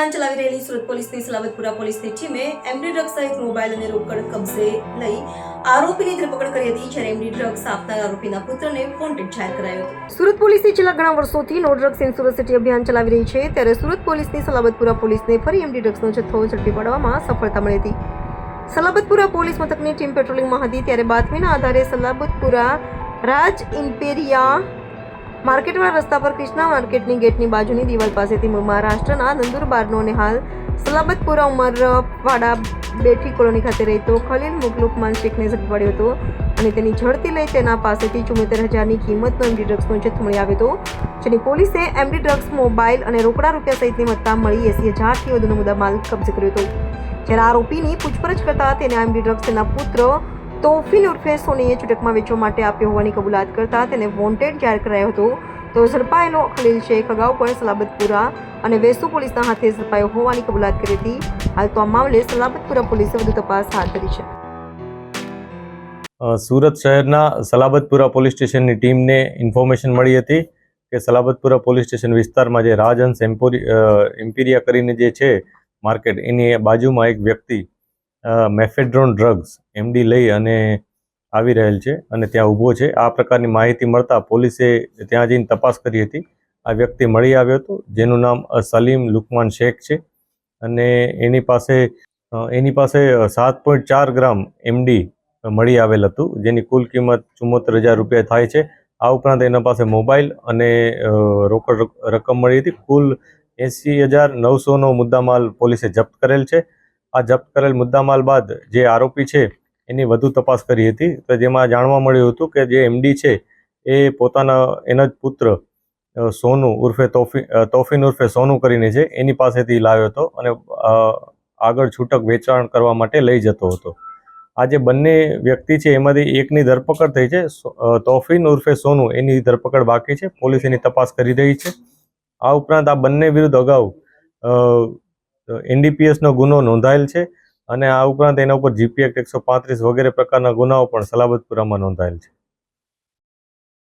અભિયાન ચલાવી રહેલી સુરત પોલીસની સલાબતપુરા પોલીસની ટીમે એમડી ડ્રગ્સ સહિત મોબાઈલ અને રોકડ કબજે લઈ આરોપીની ધરપકડ કરી હતી, જ્યારે એમડી ડ્રગ્સ આપનાર આરોપીના પુત્રને વોન્ટેડ જાહેર કરાયો હતો। સુરત પોલીસે છેલ્લા ઘણા વર્ષોથી no drugs in Surat city અભિયાન ચલાવી રહી છે, ત્યારે સુરત પોલીસની સલાબતપુરા પોલીસને ફરી એમડી ડ્રગ્સનો જથ્થો ઝડપી પાડવામાં સફળતા મળી હતી। સલાબતપુરા પોલીસ મથકની ટીમ પેટ્રોલિંગમાં હતી, ત્યારે બાતમીના આધારે સલાબતપુરા રાજ ઇમ્પેરિયા માર્કેટવાળા રસ્તા પર કૃષ્ણા માર્કેટની ગેટની બાજુની દિવાલ પાસેથી મહારાષ્ટ્રના નંદુરબારનો અને હાલ સલાબતપુરા ઉમરવાડા બેઠી કોલોની ખાતે રહેતો ખલીલ મુગલુકમાન શેખને ઝડપી પાડ્યો હતો અને તેની ઝડપી લઈ તેના પાસેથી 74,000ની કિંમતનો એમડી ડ્રગ્સનો જથ્થો મળી આવ્યો હતો, જેની પોલીસે એમડી ડ્રગ્સ મોબાઈલ અને રોકડા રૂપિયા સહિતની મત્તા મળી 80,000થી વધુનો મુદ્દામાલ કબજે કર્યો હતો। જ્યારે આરોપીની પૂછપરછ કરતા તેને એમડી ડ્રગ્સ તેના પુત્ર તોફીન ઉર્ફે સોનીએ છૂટકમાં વેચવા માટે આપ્યો હોવાની કબૂલાત કરતા તેને વોન્ટેડ જાહેર કરાયો હતો। તો ઝડપાયેલો ખલીલ શેખ અગાઉ પણ સલાબતપુરા અને વેસુ પોલીસના હાથે ઝડપાયો હોવાની કબૂલાત કરી હતી। હાલ તો આ મામલે સલાબતપુરા પોલીસે વધુ તપાસ હાથ ધરી છે। સુરત શહેરના સલાબતપુરા પોલીસ સ્ટેશનની ટીમને ઇન્ફોર્મેશન મળી હતી કે સલાબતપુરા પોલીસ સ્ટેશન વિસ્તારમાં જે રાજહંસ એમ્પિરિયા કરીને જે છે માર્કેટ, એની બાજુમાં એક વ્યક્તિ મેફેડ્રોન ડ્રગ્સ એમડી લઈ અને આવી રહેલ છે અને ત્યાં ઊભો છે। આ પ્રકારની માહિતી મળતા પોલીસે ત્યાં જઈને તપાસ કરી હતી। આ વ્યક્તિ મળી આવ્યો હતો, જેનું નામ સલીમ લુકમાન શેખ છે અને એની પાસે 7.4 ગ્રામ એમડી મળી આવેલ હતું, જેની કુલ કિંમત 74,000 રૂપિયા થાય છે। આ ઉપરાંત એના પાસે મોબાઈલ અને રોકડ રકમ મળી હતી। કુલ 80,900નો મુદ્દામાલ પોલીસે જપ્ત કરેલ છે। આ જપ્ત કરેલ મુદ્દામાલ બાદ જે આરોપી છે એની વધુ તપાસ કરી હતી, તો જેમાં જાણવા મળ્યું હતું કે જે એમડી છે એ એના જ પુત્ર સોનુ ઉર્ફે તોફીન ઉર્ફે સોનુ કરીને છે, એની પાસેથી લાવ્યો હતો અને આગળ છૂટક વેચાણ કરવા માટે લઈ જતો હતો। આ જે બંને વ્યક્તિ છે એમાંથી એકની ધરપકડ થઈ છે, તોફીન ઉર્ફે સોનુ એની ધરપકડ બાકી છે, પોલીસ એની તપાસ કરી રહી છે। આ ઉપરાંત આ બંને વિરુદ્ધ અગાઉ NDPSનો ગુનો નોંધાયેલ છે અને આ ઉપરાંત એના ઉપર GP એક્ટ 135 વગેરે પ્રકારના ગુનાઓ પણ સલાબતપુરામાં નોંધાયેલ છે।